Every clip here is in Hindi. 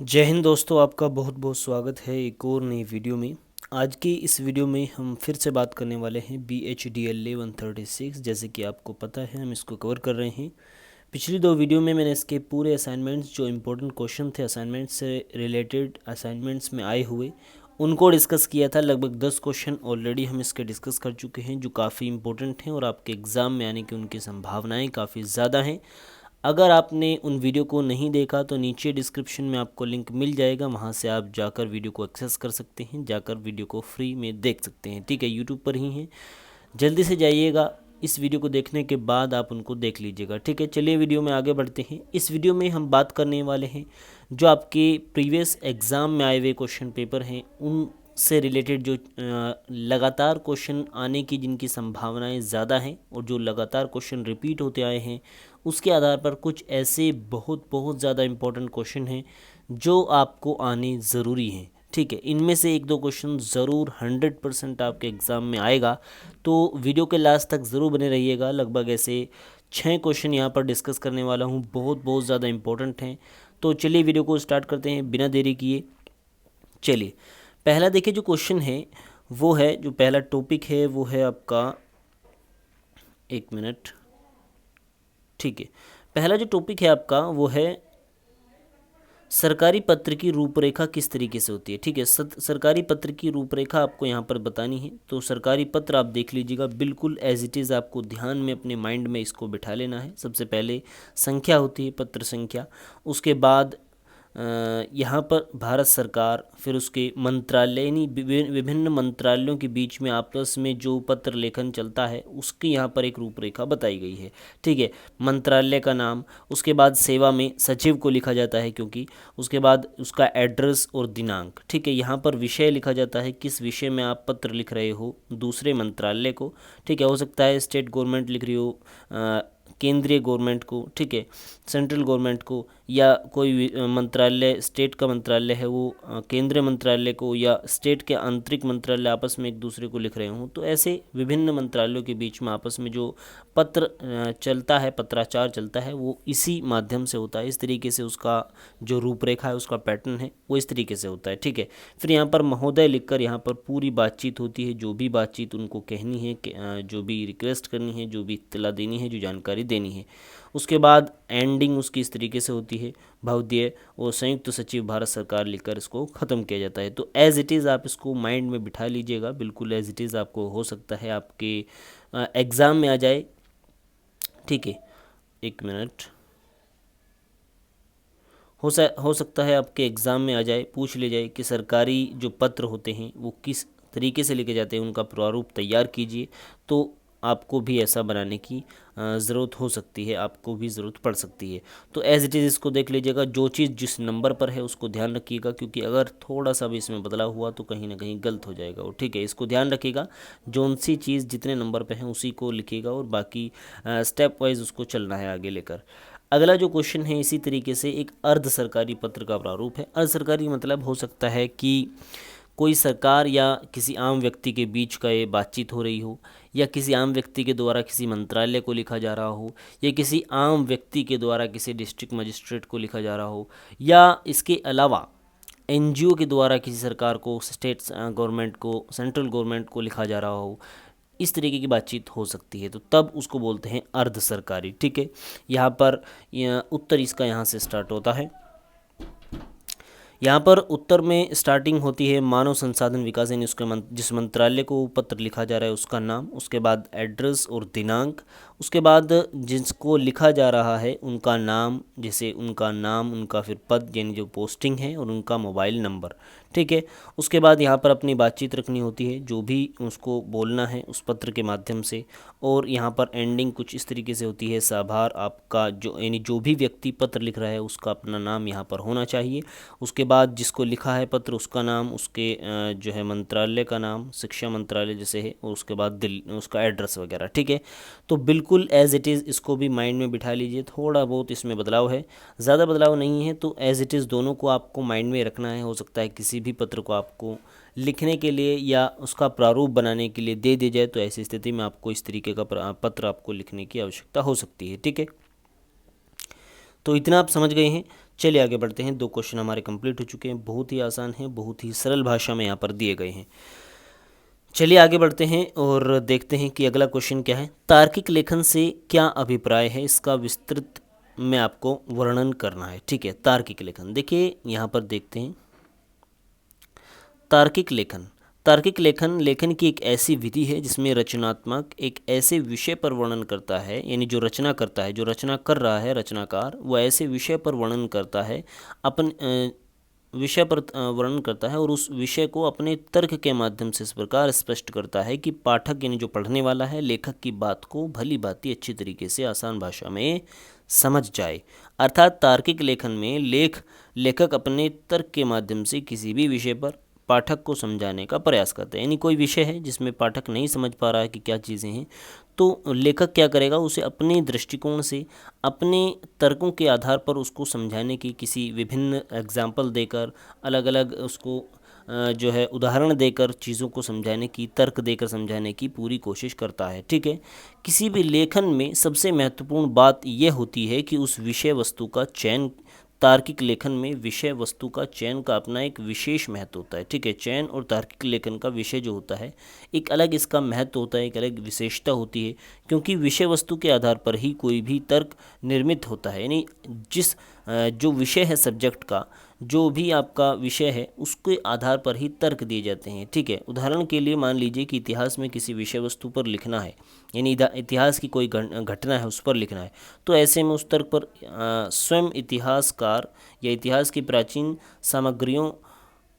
जय हिंद दोस्तों, आपका बहुत बहुत स्वागत है एक और नई वीडियो में। आज की इस वीडियो में हम फिर से बात करने वाले हैं BHDLA 136। जैसे कि आपको पता है हम इसको कवर कर रहे हैं। पिछली दो वीडियो में मैंने इसके पूरे असाइनमेंट्स, जो इम्पोर्टेंट क्वेश्चन थे असाइनमेंट्स से रिलेटेड, असाइनमेंट्स में आए हुए, उनको डिस्कस किया था। लगभग 10 क्वेश्चन ऑलरेडी हम इसके डिस्कस कर चुके हैं, जो काफ़ी इंपॉर्टेंट हैं और आपके एग्ज़ाम में आने की उनकी संभावनाएँ काफ़ी ज़्यादा हैं। अगर आपने उन वीडियो को नहीं देखा तो नीचे डिस्क्रिप्शन में आपको लिंक मिल जाएगा, वहाँ से आप जाकर वीडियो को एक्सेस कर सकते हैं, जाकर वीडियो को फ्री में देख सकते हैं। ठीक है, यूट्यूब पर ही हैं, जल्दी से जाइएगा। इस वीडियो को देखने के बाद आप उनको देख लीजिएगा। ठीक है, चलिए वीडियो में आगे बढ़ते हैं। इस वीडियो में हम बात करने वाले हैं जो आपके प्रीवियस एग्ज़ाम में आए हुए क्वेश्चन पेपर हैं, उन से रिलेटेड जो लगातार क्वेश्चन आने की जिनकी संभावनाएं ज़्यादा हैं और जो लगातार क्वेश्चन रिपीट होते आए हैं, उसके आधार पर कुछ ऐसे बहुत बहुत ज़्यादा इम्पोर्टेंट क्वेश्चन हैं जो आपको आने ज़रूरी हैं। ठीक है, इनमें से एक दो क्वेश्चन ज़रूर 100% आपके एग्ज़ाम में आएगा, तो वीडियो के लास्ट तक ज़रूर बने रहिएगा। लगभग ऐसे 6 क्वेश्चन यहाँ पर डिस्कस करने वाला हूँ, बहुत बहुत ज़्यादा इम्पोर्टेंट हैं। तो चलिए वीडियो को स्टार्ट करते हैं बिना देरी किए। चलिए, पहला देखिए जो क्वेश्चन है वो है, जो पहला टॉपिक है वो है आपका, एक मिनट। ठीक है, पहला जो टॉपिक है आपका वो है सरकारी पत्र की रूपरेखा किस तरीके से होती है। ठीक है, सरकारी पत्र की रूपरेखा आपको यहाँ पर बतानी है। तो सरकारी पत्र आप देख लीजिएगा, बिल्कुल एज इट इज़ आपको ध्यान में अपने माइंड में इसको बिठा लेना है। सबसे पहले संख्या होती है, पत्र संख्या। उसके बाद यहाँ पर भारत सरकार, फिर उसके मंत्रालय, यानी विभिन्न मंत्रालयों के बीच में आपस में जो पत्र लेखन चलता है उसकी यहाँ पर एक रूपरेखा बताई गई है। ठीक है, मंत्रालय का नाम, उसके बाद सेवा में सचिव को लिखा जाता है क्योंकि, उसके बाद उसका एड्रेस और दिनांक। ठीक है, यहाँ पर विषय लिखा जाता है, किस विषय में आप पत्र लिख रहे हो दूसरे मंत्रालय को। ठीक है, हो सकता है स्टेट गवर्नमेंट लिख रही हो, केंद्रीय गवर्नमेंट को, ठीक है, सेंट्रल गवर्नमेंट को, या कोई मंत्रालय, स्टेट का मंत्रालय है वो केंद्रीय मंत्रालय को, या स्टेट के आंतरिक मंत्रालय आपस में एक दूसरे को लिख रहे हों। तो ऐसे विभिन्न मंत्रालयों के बीच में आपस में जो पत्र चलता है, पत्राचार चलता है, वो इसी माध्यम से होता है। इस तरीके से उसका जो रूपरेखा है, उसका पैटर्न है, वो इस तरीके से होता है। ठीक है, फिर यहाँ पर महोदय लिखकर यहाँ पर पूरी बातचीत होती है, जो भी बातचीत उनको कहनी है, जो भी रिक्वेस्ट करनी है, जो भी इत्तला देनी है, जो जानकारी देनी है। उसके बाद एंडिंग उसकी इस तरीके से होती है, भवदीय और संयुक्त सचिव भारत सरकार लिखकर इसको ख़त्म किया जाता है। तो एज़ इट इज़ आप इसको माइंड में बिठा लीजिएगा, बिल्कुल एज़ इट इज़ आपको हो सकता है आपके एग्ज़ाम में आ जाए। ठीक है, एक मिनट, हो सकता है आपके एग्ज़ाम में आ जाए, पूछ ले जाए कि सरकारी जो पत्र होते हैं वो किस तरीके से लिखे जाते हैं, उनका प्रारूप तैयार कीजिए। तो आपको भी ऐसा बनाने की ज़रूरत हो सकती है, आपको भी ज़रूरत पड़ सकती है। तो एज़ इट इज़ इसको देख लीजिएगा, जो चीज़ जिस नंबर पर है उसको ध्यान रखिएगा, क्योंकि अगर थोड़ा सा भी इसमें बदलाव हुआ तो कहीं ना कहीं गलत हो जाएगा वो। ठीक है, इसको ध्यान रखिएगा, जो सी चीज़ जितने नंबर पर है उसी को लिखिएगा और बाकी स्टेप वाइज उसको चलना है आगे लेकर। अगला जो क्वेश्चन है इसी तरीके से एक अर्ध सरकारी पत्र का प्रारूप है। अर्ध सरकारी मतलब हो सकता है कि कोई सरकार या किसी आम व्यक्ति के बीच का ये बातचीत हो रही हो, या किसी आम व्यक्ति के द्वारा किसी मंत्रालय को लिखा जा रहा हो, या किसी आम व्यक्ति के द्वारा किसी डिस्ट्रिक्ट मजिस्ट्रेट को लिखा जा रहा हो, या इसके अलावा एनजीओ के द्वारा किसी सरकार को, स्टेट गवर्नमेंट को, सेंट्रल गवर्नमेंट को लिखा जा रहा हो। इस तरीके की बातचीत हो सकती है, तो तब उसको बोलते हैं अर्ध सरकारी। ठीक है, यहाँ पर उत्तर इसका यहाँ से स्टार्ट होता है। यहाँ पर उत्तर में स्टार्टिंग होती है मानव संसाधन विकास, यानी उसके जिस मंत्रालय को पत्र लिखा जा रहा है उसका नाम, उसके बाद एड्रेस और दिनांक, उसके बाद जिसको लिखा जा रहा है उनका नाम, जैसे उनका नाम, उनका फिर पद यानी जो पोस्टिंग है, और उनका मोबाइल नंबर। ठीक है, उसके बाद यहाँ पर अपनी बातचीत रखनी होती है, जो भी उसको बोलना है उस पत्र के माध्यम से, और यहाँ पर एंडिंग कुछ इस तरीके से होती है, साभार आपका, जो यानी जो भी व्यक्ति पत्र लिख रहा है उसका अपना नाम यहाँ पर होना चाहिए। उसके बाद जिसको लिखा है पत्र उसका नाम, उसके जो है मंत्रालय का नाम, शिक्षा मंत्रालय जैसे है, और उसके बाद दिल्ली उसका एड्रेस वगैरह। ठीक है, तो बिल्कुल एज़ इट इज़ इसको भी माइंड में बिठा लीजिए। थोड़ा बहुत इसमें बदलाव है, ज़्यादा बदलाव नहीं है, तो एज़ इट इज़ दोनों को आपको माइंड में रखना है। हो सकता है किसी भी पत्र को आपको लिखने के लिए या उसका प्रारूप बनाने के लिए दे दिया जाए, तो ऐसी स्थिति में आपको इस तरीके का पत्र आपको लिखने की आवश्यकता हो सकती है। ठीक है, तो इतना आप समझ गए हैं। चलिए आगे बढ़ते हैं। 2 क्वेश्चन हमारे कंप्लीट हो चुके हैं, बहुत ही आसान हैं, बहुत ही सरल भाषा में यहाँ पर दिए गए हैं। चलिए आगे बढ़ते हैं और देखते हैं कि अगला क्वेश्चन क्या है। तार्किक लेखन से क्या अभिप्राय है, इसका विस्तृत में आपको वर्णन करना है। ठीक है, तार्किक लेखन देखिए यहाँ पर देखते हैं। तार्किक लेखन, तार्किक लेखन लेखन की एक ऐसी विधि है जिसमें रचनात्मक एक ऐसे विषय पर वर्णन करता है, यानी जो रचना करता है, जो रचना कर रहा है रचनाकार, वो ऐसे विषय पर वर्णन करता है, अपन विषय पर वर्णन करता है और उस विषय को अपने तर्क के माध्यम से इस प्रकार स्पष्ट करता है कि पाठक यानी जो पढ़ने वाला है लेखक की बात को भली भांति अच्छी तरीके से आसान भाषा में समझ जाए। अर्थात तार्किक लेखन में लेखक अपने तर्क के माध्यम से किसी भी विषय पर पाठक को समझाने का प्रयास करते हैं। यानी कोई विषय है जिसमें पाठक नहीं समझ पा रहा है कि क्या चीज़ें हैं, तो लेखक क्या करेगा, उसे अपने दृष्टिकोण से अपने तर्कों के आधार पर उसको समझाने की किसी विभिन्न एग्जाम्पल देकर, अलग अलग उसको जो है उदाहरण देकर चीज़ों को समझाने की, तर्क देकर समझाने की पूरी कोशिश करता है। ठीक है, किसी भी लेखन में सबसे महत्वपूर्ण बात यह होती है कि उस विषय वस्तु का चयन, तार्किक लेखन में विषय वस्तु का चयन का अपना एक विशेष महत्व होता है। ठीक है, चयन और तार्किक लेखन का विषय जो होता है एक अलग इसका महत्व होता है, एक अलग विशेषता होती है, क्योंकि विषय वस्तु के आधार पर ही कोई भी तर्क निर्मित होता है। यानी जिस जो विषय है सब्जेक्ट का, जो भी आपका विषय है उसके आधार पर ही तर्क दिए जाते हैं। ठीक है, उदाहरण के लिए मान लीजिए कि इतिहास में किसी विषय वस्तु पर लिखना है, यानी इतिहास की कोई घटना है उस पर लिखना है, तो ऐसे में उस तर्क पर स्वयं इतिहासकार या इतिहास की प्राचीन सामग्रियों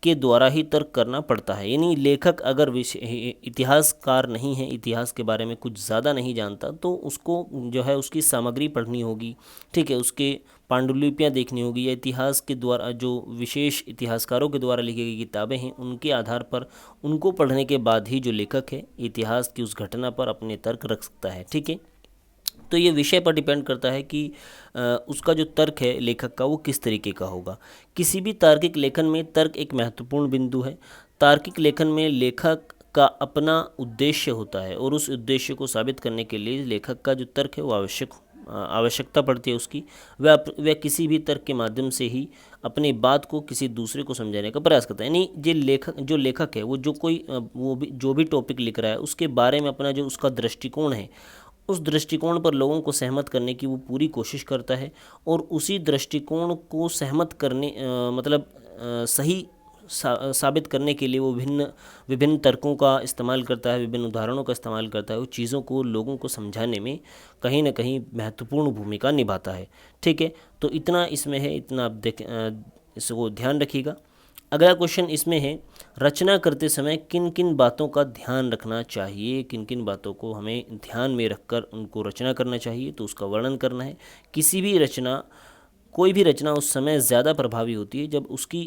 के द्वारा ही तर्क करना पड़ता है। यानी लेखक अगर इतिहासकार नहीं है, इतिहास के बारे में कुछ ज़्यादा नहीं जानता, तो उसको जो है उसकी सामग्री पढ़नी होगी। ठीक है, उसके पांडुलिपियाँ देखनी होगी, या इतिहास के द्वारा जो विशेष इतिहासकारों के द्वारा लिखी गई किताबें हैं उनके आधार पर उनको पढ़ने के बाद ही जो लेखक है इतिहास की उस घटना पर अपने तर्क रख सकता है। ठीक है, तो ये विषय पर डिपेंड करता है कि उसका जो तर्क है लेखक का वो किस तरीके का होगा। किसी भी तार्किक लेखन में तर्क एक महत्वपूर्ण बिंदु है। तार्किक लेखन में लेखक का अपना उद्देश्य होता है और उस उद्देश्य को साबित करने के लिए लेखक का जो तर्क है वो आवश्यकता पड़ती है उसकी। वह किसी भी तर्क के माध्यम से ही अपनी बात को किसी दूसरे को समझाने का प्रयास करता है। यानी जो लेखक है वो जो भी टॉपिक लिख रहा है उसके बारे में अपना जो उसका दृष्टिकोण है, उस दृष्टिकोण पर लोगों को सहमत करने की वो पूरी कोशिश करता है और उसी दृष्टिकोण को सहमत करने सही साबित करने के लिए वो विभिन्न तर्कों का इस्तेमाल करता है, विभिन्न उदाहरणों का इस्तेमाल करता है। वो चीज़ों को लोगों को समझाने में कहीं ना कहीं महत्वपूर्ण भूमिका निभाता है। ठीक है, तो इतना इसमें है, इतना आप इसको ध्यान रखिएगा। अगला क्वेश्चन इसमें है, रचना करते समय किन किन बातों का ध्यान रखना चाहिए, किन किन बातों को हमें ध्यान में रखकर उनको रचना करना चाहिए, तो उसका वर्णन करना है। कोई भी रचना उस समय ज़्यादा प्रभावी होती है जब उसकी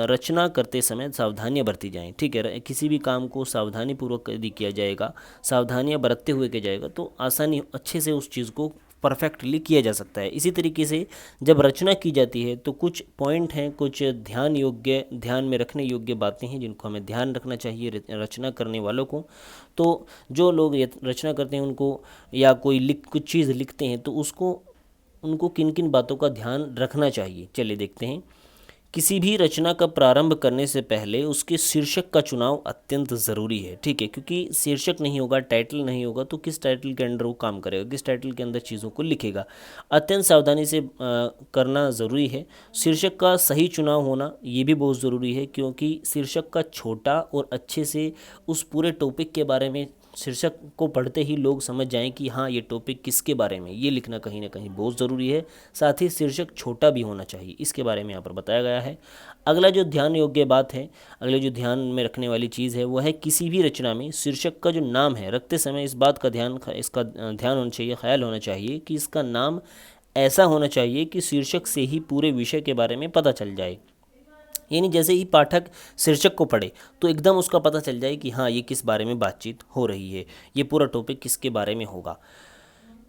रचना करते समय सावधानियां बरती जाएं। ठीक है, किसी भी काम को सावधानीपूर्वक यदि किया जाएगा, सावधानियां बरतते हुए किया जाएगा, तो आसानी अच्छे से उस चीज़ को परफेक्टली किया जा सकता है। इसी तरीके से जब रचना की जाती है तो कुछ पॉइंट हैं, कुछ ध्यान में रखने योग्य बातें हैं जिनको हमें ध्यान रखना चाहिए रचना करने वालों को। तो जो लोग रचना करते हैं उनको, या कुछ चीज़ लिखते हैं, तो उनको किन किन बातों का ध्यान रखना चाहिए, चलिए देखते हैं। किसी भी रचना का प्रारंभ करने से पहले उसके शीर्षक का चुनाव अत्यंत ज़रूरी है। ठीक है, क्योंकि शीर्षक नहीं होगा, टाइटल नहीं होगा, तो किस टाइटल के अंडर वो काम करेगा, किस टाइटल के अंदर चीज़ों को लिखेगा, अत्यंत सावधानी से करना ज़रूरी है। शीर्षक का सही चुनाव होना ये भी बहुत ज़रूरी है, क्योंकि शीर्षक का छोटा और अच्छे से उस पूरे टॉपिक के बारे में शीर्षक को पढ़ते ही लोग समझ जाएं कि हाँ ये टॉपिक किसके बारे में, ये लिखना कहीं ना कहीं बहुत ज़रूरी है। साथ ही शीर्षक छोटा भी होना चाहिए, इसके बारे में यहाँ पर बताया गया है। अगला जो ध्यान योग्य बात है, अगले जो ध्यान में रखने वाली चीज़ है वो है किसी भी रचना में शीर्षक का जो नाम है रखते समय इस बात का ध्यान होना चाहिए, ख्याल होना चाहिए कि इसका नाम ऐसा होना चाहिए कि शीर्षक से ही पूरे विषय के बारे में पता चल जाए। यानी जैसे ही पाठक शीर्षक को पढ़े तो एकदम उसका पता चल जाए कि हाँ ये किस बारे में बातचीत हो रही है, ये पूरा टॉपिक किसके बारे में होगा।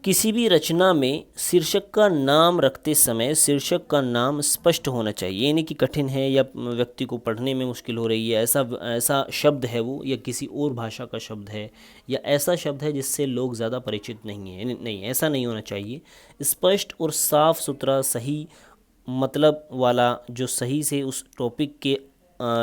किसी भी रचना में शीर्षक का नाम रखते समय शीर्षक का नाम स्पष्ट होना चाहिए, यानी कि कठिन है या व्यक्ति को पढ़ने में मुश्किल हो रही है, ऐसा शब्द है वो, या किसी और भाषा का शब्द है, या ऐसा शब्द है जिससे लोग ज़्यादा परिचित नहीं है, नहीं, ऐसा नहीं होना चाहिए। स्पष्ट और साफ सुथरा, सही मतलब वाला, जो सही से उस टॉपिक के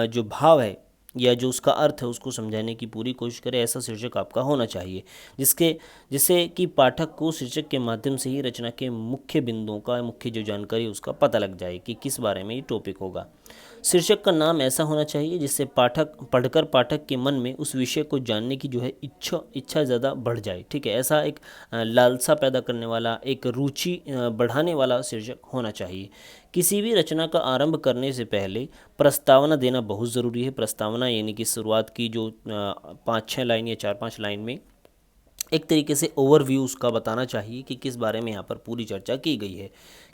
जो भाव है या जो उसका अर्थ है उसको समझाने की पूरी कोशिश करे, ऐसा शीर्षक आपका होना चाहिए, जिससे कि पाठक को शीर्षक के माध्यम से ही रचना के मुख्य बिंदुओं का, मुख्य जो जानकारी है उसका पता लग जाए कि किस बारे में ये टॉपिक होगा। शीर्षक का नाम ऐसा होना चाहिए जिससे पाठक के मन में उस विषय को जानने की जो है इच्छा ज़्यादा बढ़ जाए। ठीक है, ऐसा एक लालसा पैदा करने वाला, एक रुचि बढ़ाने वाला शीर्षक होना चाहिए। किसी भी रचना का आरंभ करने से पहले प्रस्तावना देना बहुत ज़रूरी है। प्रस्तावना यानी कि शुरुआत की जो 5-6 लाइन या 4-5 लाइन में एक तरीके से ओवरव्यू उसका बताना चाहिए कि किस बारे में यहाँ पर पूरी चर्चा की गई है।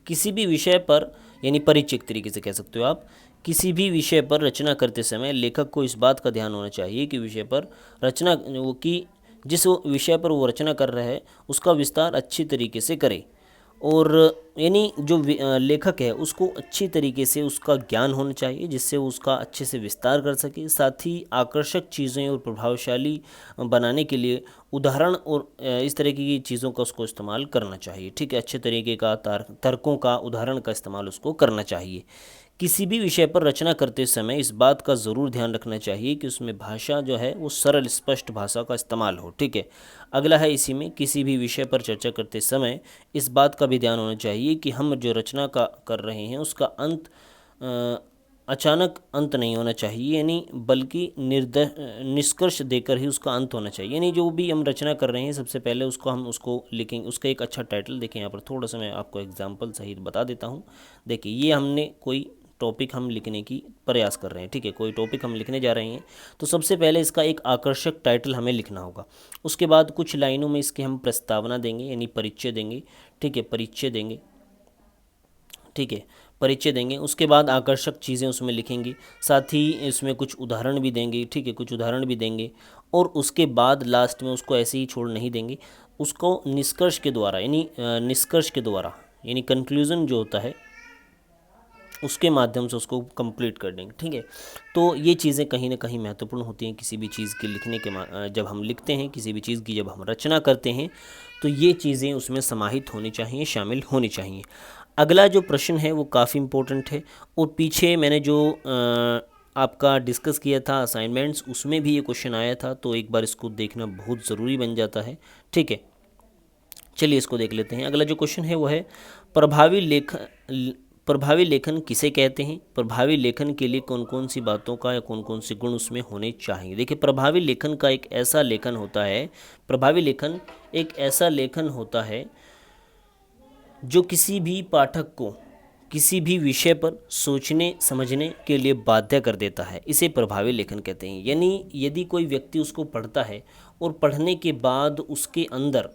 किसी भी विषय पर, यानी परिचय एक तरीके से कह सकते हो आप, किसी भी विषय पर रचना करते समय लेखक को इस बात का ध्यान होना चाहिए कि विषय पर रचना वो कि जिस विषय पर वो रचना कर रहा है उसका विस्तार अच्छी तरीके से करे, और यानी जो लेखक है उसको अच्छी तरीके से उसका ज्ञान होना चाहिए जिससे वो उसका अच्छे से विस्तार कर सके। साथ ही आकर्षक चीज़ें और प्रभावशाली बनाने के लिए उदाहरण और इस तरह की चीज़ों का उसको इस्तेमाल करना चाहिए। ठीक है, अच्छे तरीके का तर्कों का, उदाहरण का इस्तेमाल उसको करना चाहिए। किसी भी विषय पर रचना करते समय इस बात का ज़रूर ध्यान रखना चाहिए कि उसमें भाषा जो है वो सरल स्पष्ट भाषा का इस्तेमाल हो। ठीक है, अगला है इसी में, किसी भी विषय पर चर्चा करते समय इस बात का भी ध्यान होना चाहिए कि हम जो रचना का कर रहे हैं उसका अंत अचानक अंत नहीं होना चाहिए, यानी बल्कि निष्कर्ष देकर ही उसका अंत होना चाहिए। यानी जो भी हम रचना कर रहे हैं सबसे पहले उसको लिखेंगे, उसका एक अच्छा टाइटल देखें। यहाँ पर थोड़ा सा मैं आपको एग्जांपल सहित बता देता हूँ। देखिए, ये हमने कोई टॉपिक हम लिखने की प्रयास कर रहे हैं। ठीक है, कोई टॉपिक हम लिखने जा रहे हैं तो सबसे पहले इसका एक आकर्षक टाइटल हमें लिखना होगा। उसके बाद कुछ लाइनों में इसके हम प्रस्तावना देंगे, यानी परिचय देंगे। ठीक है, परिचय देंगे। ठीक है, परिचय देंगे। उसके बाद आकर्षक चीज़ें उसमें लिखेंगे, साथ ही इसमें कुछ उदाहरण भी देंगे। ठीक है, कुछ उदाहरण भी देंगे, और उसके बाद लास्ट में उसको ऐसे ही छोड़ नहीं देंगे, उसको निष्कर्ष के द्वारा यानी कंक्लूज़न जो होता है उसके माध्यम से उसको कंप्लीट कर देंगे। ठीक है, तो ये चीज़ें कहीं ना कहीं महत्वपूर्ण होती हैं किसी भी चीज़ के लिखने के जब हम लिखते हैं, किसी भी चीज़ की जब हम रचना करते हैं तो ये चीज़ें उसमें समाहित होनी चाहिए, शामिल होनी चाहिए। अगला जो प्रश्न है वो काफ़ी इम्पोर्टेंट है, और पीछे मैंने जो आपका डिस्कस किया था असाइनमेंट्स, उसमें भी ये क्वेश्चन आया था, तो एक बार इसको देखना बहुत ज़रूरी बन जाता है। ठीक है, चलिए इसको देख लेते हैं। अगला जो क्वेश्चन है वो है प्रभावी लेखन किसे कहते हैं? प्रभावी लेखन के लिए कौन कौन सी बातों का या कौन कौन से गुण उसमें होने चाहिए? देखिए, प्रभावी लेखन एक ऐसा लेखन होता है जो किसी भी पाठक को किसी भी विषय पर सोचने समझने के लिए बाध्य कर देता है, इसे प्रभावी लेखन कहते हैं। यानी यदि कोई व्यक्ति उसको पढ़ता है और पढ़ने के बाद उसके अंदर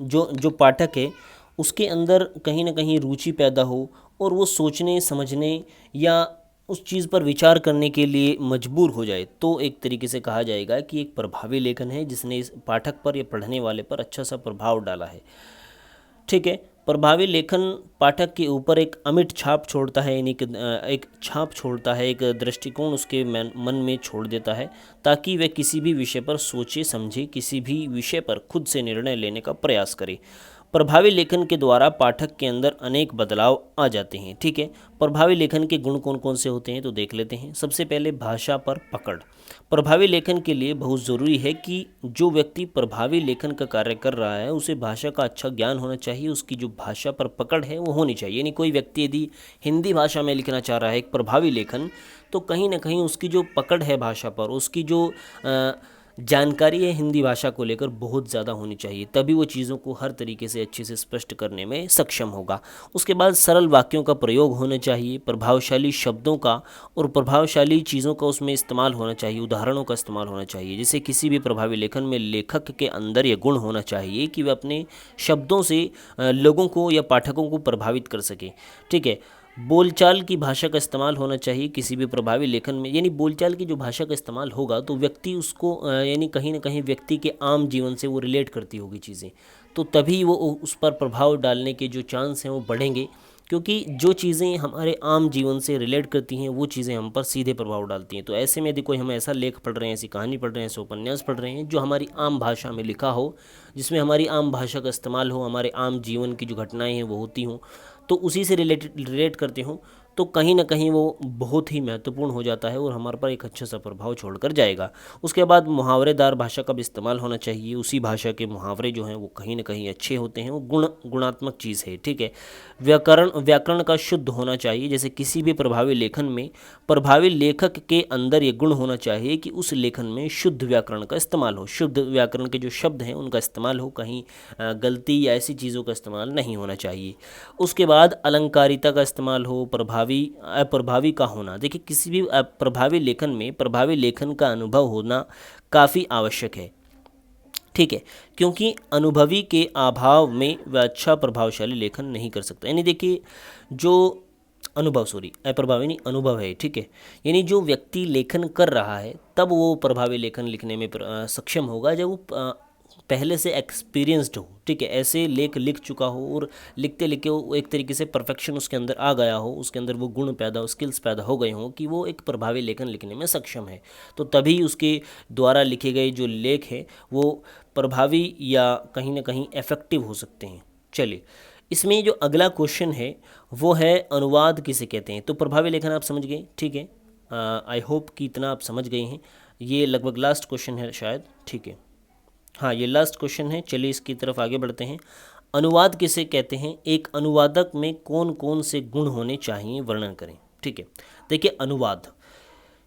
जो पाठक है उसके अंदर कहीं ना कहीं रुचि पैदा हो और वो सोचने समझने या उस चीज़ पर विचार करने के लिए मजबूर हो जाए, तो एक तरीके से कहा जाएगा कि एक प्रभावी लेखन है जिसने इस पाठक पर या पढ़ने वाले पर अच्छा सा प्रभाव डाला है। ठीक है, प्रभावी लेखन पाठक के ऊपर एक अमिट छाप छोड़ता है, यानी कि एक छाप छोड़ता है, एक दृष्टिकोण उसके मन में छोड़ देता है, ताकि वह किसी भी विषय पर सोचे समझे, किसी भी विषय पर खुद से निर्णय लेने का प्रयास करे। प्रभावी लेखन के द्वारा पाठक के अंदर अनेक बदलाव आ जाते हैं। ठीक है, प्रभावी लेखन के गुण कौन कौन से होते हैं तो देख लेते हैं। सबसे पहले भाषा पर पकड़। प्रभावी लेखन के लिए बहुत ज़रूरी है कि जो व्यक्ति प्रभावी लेखन का कार्य कर रहा है उसे भाषा का अच्छा ज्ञान होना चाहिए, उसकी जो भाषा पर पकड़ है वो होनी चाहिए। यानी कोई व्यक्ति यदि हिंदी भाषा में लिखना चाह रहा है एक प्रभावी लेखन, तो कहीं ना कहीं उसकी जो पकड़ है भाषा पर, उसकी जो जानकारी है हिंदी भाषा को लेकर बहुत ज़्यादा होनी चाहिए, तभी वो चीज़ों को हर तरीके से अच्छे से स्पष्ट करने में सक्षम होगा। उसके बाद सरल वाक्यों का प्रयोग होना चाहिए, प्रभावशाली शब्दों का और प्रभावशाली चीज़ों का उसमें इस्तेमाल होना चाहिए, उदाहरणों का इस्तेमाल होना चाहिए। जैसे किसी भी प्रभावी लेखन में लेखक के अंदर यह गुण होना चाहिए कि वह अपने शब्दों से लोगों को या पाठकों को प्रभावित कर सके। ठीक है, बोलचाल की भाषा का इस्तेमाल होना चाहिए किसी भी प्रभावी लेखन में, यानी बोलचाल की जो भाषा का इस्तेमाल होगा तो व्यक्ति उसको यानी कहीं ना कहीं व्यक्ति के आम जीवन से वो रिलेट करती होगी चीज़ें, तो तभी वो उस पर प्रभाव डालने के जो चांस हैं वो बढ़ेंगे, क्योंकि जो चीज़ें हमारे आम जीवन से रिलेट करती हैं वो चीज़ें हम पर सीधे प्रभाव डालती हैं। तो ऐसे में यदि कोई हम ऐसा लेख पढ़ रहे हैं, ऐसी कहानी पढ़ रहे हैं, ऐसे उपन्यास पढ़ रहे हैं जो हमारी आम भाषा में लिखा हो, जिसमें हमारी आम भाषा का इस्तेमाल हो, हमारे आम जीवन की जो घटनाएं हैं वो होती हों, तो उसी से रिलेट करते हो तो कहीं ना कहीं वो बहुत ही महत्वपूर्ण हो जाता है और हमारे पर एक अच्छा सा प्रभाव छोड़कर जाएगा। उसके बाद मुहावरेदार भाषा का भी इस्तेमाल होना चाहिए। उसी भाषा के मुहावरे जो हैं वो कहीं ना कहीं अच्छे होते हैं, वो गुणात्मक चीज़ है, ठीक है। व्याकरण का शुद्ध होना चाहिए। जैसे किसी भी प्रभावी लेखन में प्रभावी लेखक के अंदर ये गुण होना चाहिए कि उस लेखन में शुद्ध व्याकरण का इस्तेमाल हो, शुद्ध व्याकरण के जो शब्द हैं उनका इस्तेमाल हो, कहीं गलती या ऐसी चीज़ों का इस्तेमाल नहीं होना चाहिए। उसके बाद अलंकारिता का इस्तेमाल हो, अप्रभावी का होना। देखिए किसी भी प्रभावी लेखन में प्रभावी लेखन का अनुभव होना काफ़ी आवश्यक है, ठीक है, क्योंकि अनुभवी के अभाव में वह अच्छा प्रभावशाली लेखन नहीं कर सकता। यानी देखिए जो अप्रभावी नहीं, अनुभव है, ठीक है। यानी जो व्यक्ति लेखन कर रहा है तब वो प्रभावी लेखन लिखने में सक्षम होगा जब वो पहले से एक्सपीरियंस्ड हो, ठीक है, ऐसे लेख लिख चुका हो और लिखते लिखते वो एक तरीके से परफेक्शन उसके अंदर आ गया हो, उसके अंदर वो गुण पैदा, स्किल्स पैदा हो गए हों कि वो एक प्रभावी लेखन लिखने में सक्षम है। तो तभी उसके द्वारा लिखे गए जो लेख हैं वो प्रभावी या कहीं ना कहीं इफेक्टिव हो सकते हैं। चलिए, इसमें जो अगला क्वेश्चन है वो है अनुवाद किसे कहते हैं। तो प्रभावी लेखन आप समझ गए, ठीक है। आई होप कि इतना आप समझ गए हैं। ये लगभग लास्ट क्वेश्चन है शायद, ठीक है, हाँ ये लास्ट क्वेश्चन है। चलिए इसकी तरफ आगे बढ़ते हैं। अनुवाद किसे कहते हैं, एक अनुवादक में कौन कौन से गुण होने चाहिए वर्णन करें, ठीक है। देखिए अनुवाद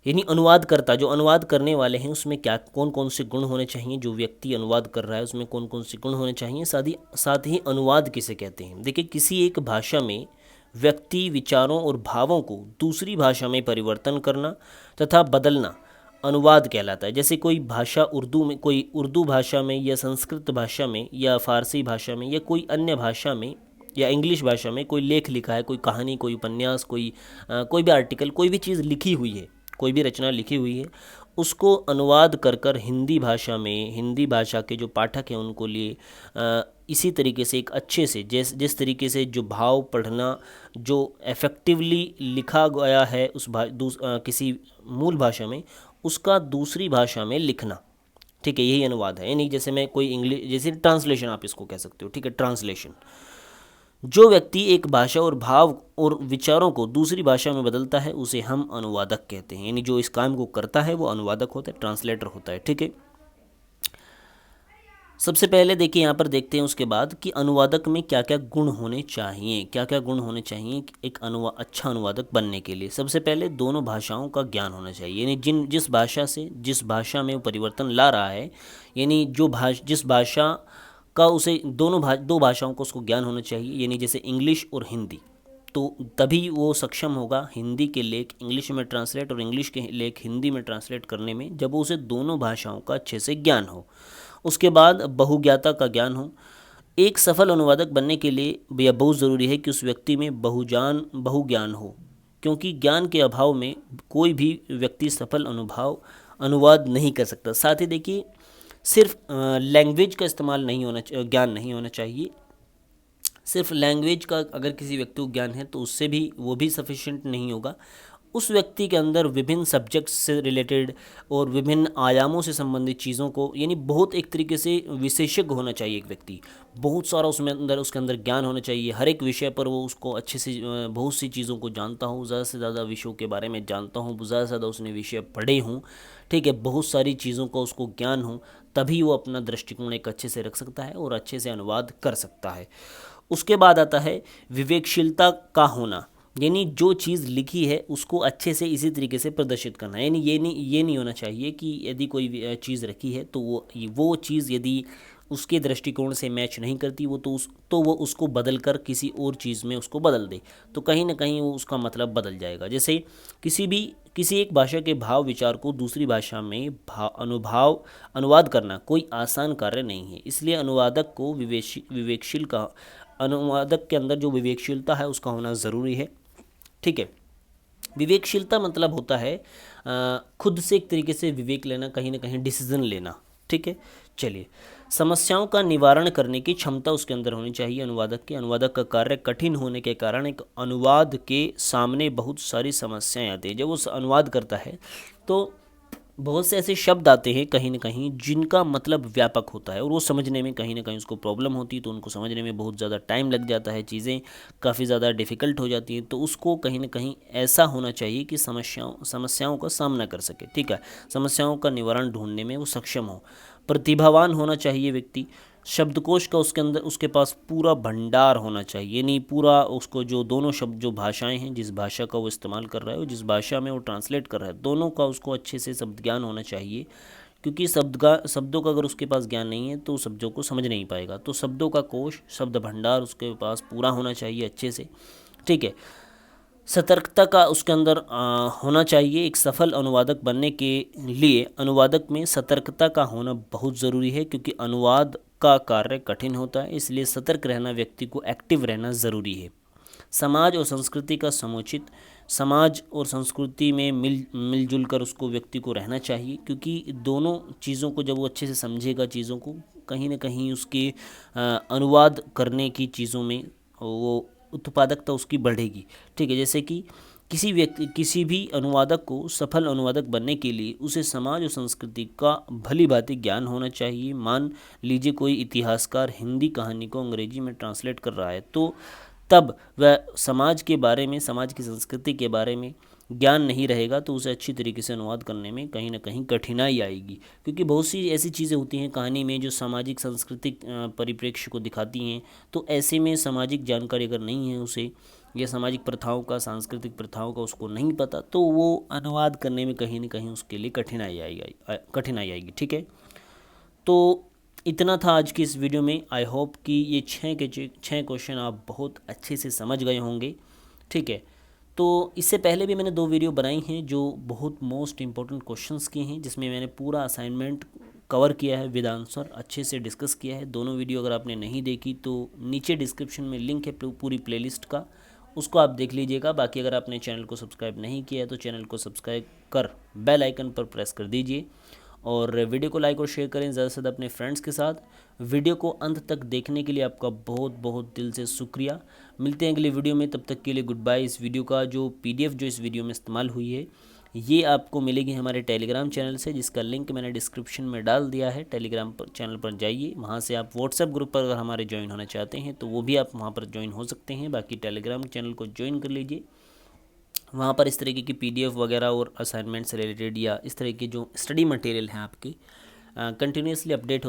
यानी अनुवादकर्ता, जो अनुवाद करने वाले हैं उसमें क्या कौन कौन से गुण होने चाहिए, जो व्यक्ति अनुवाद कर रहा है उसमें कौन कौन से गुण होने चाहिए, साथ ही अनुवाद किसे कहते हैं। देखिए किसी एक भाषा में व्यक्ति विचारों और भावों को दूसरी भाषा में परिवर्तन करना तथा बदलना अनुवाद कहलाता है। जैसे कोई भाषा कोई उर्दू भाषा में या संस्कृत भाषा में या फारसी भाषा में या कोई अन्य भाषा में या इंग्लिश भाषा में कोई लेख लिखा है, कोई कहानी, कोई उपन्यास, कोई भी आर्टिकल, कोई भी चीज़ लिखी हुई है, कोई भी रचना लिखी हुई है, उसको अनुवाद कर कर हिंदी भाषा में हिंदी भाषा के जो पाठक हैं उनको लिए इसी तरीके से एक अच्छे से जिस तरीके से जो भाव पढ़ना जो इफ़ेक्टिवली लिखा गया है किसी मूल भाषा में, उसका दूसरी भाषा में लिखना, ठीक है, यही अनुवाद है। यानी जैसे मैं कोई इंग्लिश, जैसे ट्रांसलेशन आप इसको कह सकते हो, ठीक है, ट्रांसलेशन। जो व्यक्ति एक भाषा और भाव और विचारों को दूसरी भाषा में बदलता है उसे हम अनुवादक कहते हैं। यानी जो इस काम को करता है वो अनुवादक होता है, ट्रांसलेटर होता है, ठीक है। सबसे पहले देखिए यहाँ पर देखते हैं उसके बाद कि अनुवादक में क्या क्या गुण होने चाहिए, क्या क्या गुण होने चाहिए एक अच्छा अनुवादक बनने के लिए। सबसे पहले दोनों भाषाओं का ज्ञान होना चाहिए। यानी जिस भाषा में वो परिवर्तन ला रहा है, यानी जिस भाषा का उसे दो भाषाओं का उसको ज्ञान होना चाहिए। यानी जैसे इंग्लिश और हिंदी, तो तभी वो सक्षम होगा हिंदी के लेख इंग्लिश में ट्रांसलेट और इंग्लिश के लेख हिंदी में ट्रांसलेट करने में, जब उसे दोनों भाषाओं का अच्छे से ज्ञान हो। उसके बाद बहुज्ञाता का ज्ञान हो। एक सफल अनुवादक बनने के लिए यह बहुत ज़रूरी है कि उस व्यक्ति में बहुज्ञान हो, क्योंकि ज्ञान के अभाव में कोई भी व्यक्ति सफल अनुवाद नहीं कर सकता। साथ ही देखिए सिर्फ लैंग्वेज का इस्तेमाल ज्ञान नहीं होना चाहिए। सिर्फ लैंग्वेज का अगर किसी व्यक्ति को ज्ञान है तो उससे भी वो भी सफिशिएंट नहीं होगा। उस व्यक्ति के अंदर विभिन्न सब्जेक्ट्स से रिलेटेड और विभिन्न आयामों से संबंधित चीज़ों को, यानी बहुत एक तरीके से विशेषज्ञ होना चाहिए एक व्यक्ति। बहुत सारा उसके अंदर ज्ञान होना चाहिए। हर एक विषय पर वो उसको अच्छे से बहुत सी चीज़ों को जानता हो, ज़्यादा से ज़्यादा विषयों के बारे में जानता हूँ, ज़्यादा से ज़्यादा उसने विषय पढ़े हों, ठीक है, बहुत सारी चीज़ों का उसको ज्ञान हो, तभी वो अपना दृष्टिकोण एक अच्छे से रख सकता है और अच्छे से अनुवाद कर सकता है। उसके बाद आता है विवेकशीलता का होना। यानी जो चीज़ लिखी है उसको अच्छे से इसी तरीके से प्रदर्शित करना। यानी ये नहीं होना चाहिए कि यदि कोई चीज़ रखी है तो वो चीज़ यदि उसके दृष्टिकोण से मैच नहीं करती तो वो उसको बदल कर किसी और चीज़ में उसको बदल दे, तो कहीं ना कहीं वो उसका मतलब बदल जाएगा। जैसे किसी एक भाषा के भाव विचार को दूसरी भाषा में अनुवाद करना कोई आसान कार्य नहीं है। इसलिए अनुवादक के अंदर जो विवेकशीलता है उसका होना ज़रूरी है, ठीक है। विवेकशीलता मतलब होता है खुद से एक तरीके से विवेक लेना, कहीं ना कहीं डिसीजन लेना, ठीक है। चलिए, समस्याओं का निवारण करने की क्षमता उसके अंदर होनी चाहिए अनुवादक का कार्य कठिन होने के कारण एक अनुवाद के सामने बहुत सारी समस्याएं आती हैं। जब वो अनुवाद करता है तो बहुत से ऐसे शब्द आते हैं कहीं न कहीं जिनका मतलब व्यापक होता है और वो समझने में कहीं न कहीं उसको प्रॉब्लम होती है, तो उनको समझने में बहुत ज़्यादा टाइम लग जाता है, चीज़ें काफ़ी ज़्यादा डिफ़िकल्ट हो जाती हैं। तो उसको कहीं न कहीं ऐसा होना चाहिए कि समस्याओं का सामना कर सके, ठीक है? समस्याओं का निवारण ढूँढने में वो सक्षम हो। प्रतिभावान होना चाहिए व्यक्ति, शब्दकोश का उसके अंदर उसके पास पूरा भंडार होना चाहिए, नहीं पूरा उसको जो दोनों शब्द जो भाषाएं हैं, जिस भाषा का वो इस्तेमाल कर रहा है और जिस भाषा में वो ट्रांसलेट कर रहा है, दोनों का उसको अच्छे से शब्द ज्ञान होना चाहिए। क्योंकि शब्दों का अगर उसके पास ज्ञान नहीं है तो शब्दों को समझ नहीं पाएगा। तो शब्दों का कोश, शब्द भंडार उसके पास पूरा होना चाहिए अच्छे से, ठीक है। सतर्कता का उसके अंदर होना चाहिए। एक सफल अनुवादक बनने के लिए अनुवादक में सतर्कता का होना बहुत ज़रूरी है, क्योंकि अनुवाद का कार्य कठिन होता है, इसलिए सतर्क रहना, व्यक्ति को एक्टिव रहना ज़रूरी है। समाज और संस्कृति का समुचित, समाज और संस्कृति में मिलजुल कर उसको व्यक्ति को रहना चाहिए, क्योंकि दोनों चीज़ों को जब वो अच्छे से समझेगा, चीज़ों को कहीं ना कहीं उसके अनुवाद करने की चीज़ों में वो उत्पादकता उसकी बढ़ेगी, ठीक है। जैसे कि किसी भी अनुवादक को सफल अनुवादक बनने के लिए उसे समाज और संस्कृति का भली भांति ज्ञान होना चाहिए। मान लीजिए कोई इतिहासकार हिंदी कहानी को अंग्रेजी में ट्रांसलेट कर रहा है, तो तब वह समाज के बारे में, समाज की संस्कृति के बारे में ज्ञान नहीं रहेगा, तो उसे अच्छी तरीके से अनुवाद करने में कहीं ना कहीं कठिनाई आएगी। क्योंकि बहुत सी ऐसी चीज़ें होती हैं कहानी में जो सामाजिक सांस्कृतिक परिप्रेक्ष्य को दिखाती हैं, तो ऐसे में सामाजिक जानकारी अगर नहीं है उसे, या सामाजिक प्रथाओं का, सांस्कृतिक प्रथाओं का उसको नहीं पता, तो वो अनुवाद करने में कहीं ना कहीं उसके लिए कठिनाई आएगी, ठीक है। तो इतना था आज की इस वीडियो में। आई होप कि ये 6 क्वेश्चन आप बहुत अच्छे से समझ गए होंगे, ठीक है। तो इससे पहले भी मैंने 2 वीडियो बनाई हैं जो बहुत मोस्ट इम्पोर्टेंट क्वेश्चंस की हैं, जिसमें मैंने पूरा असाइनमेंट कवर किया है, विद आंसर अच्छे से डिस्कस किया है। दोनों वीडियो अगर आपने नहीं देखी तो नीचे डिस्क्रिप्शन में लिंक है पूरी प्लेलिस्ट का, उसको आप देख लीजिएगा। बाकी अगर आपने चैनल को सब्सक्राइब नहीं किया है तो चैनल को सब्सक्राइब कर बेल आइकन पर प्रेस कर दीजिए, और वीडियो को लाइक और शेयर करें ज़्यादा से ज़्यादा अपने फ्रेंड्स के साथ। वीडियो को अंत तक देखने के लिए आपका बहुत बहुत दिल से शुक्रिया। मिलते हैं अगले वीडियो में, तब तक के लिए गुड बाय। इस वीडियो का जो PDF जो इस वीडियो में इस्तेमाल हुई है, ये आपको मिलेगी हमारे टेलीग्राम चैनल से, जिसका लिंक मैंने डिस्क्रिप्शन में डाल दिया है। टेलीग्राम पर चैनल पर जाइए, वहाँ से आप व्हाट्सएप ग्रुप पर अगर हमारे ज्वाइन होना चाहते हैं तो वो भी आप वहाँ पर ज्वाइन हो सकते हैं। बाकी टेलीग्राम चैनल को ज्वाइन कर लीजिए, वहाँ पर इस तरीके की PDF वगैरह और असाइनमेंट से रिलेटेड या इस तरह के जो स्टडी मटेरियल हैं आपके कंटिन्यूसली अपडेट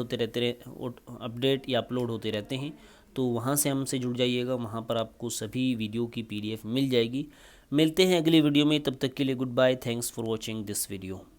या अपलोड होते रहते हैं। तो वहाँ से हमसे जुड़ जाइएगा, वहाँ पर आपको सभी वीडियो की PDF मिल जाएगी। मिलते हैं अगली वीडियो में, तब तक के लिए goodbye. Thanks for watching this video.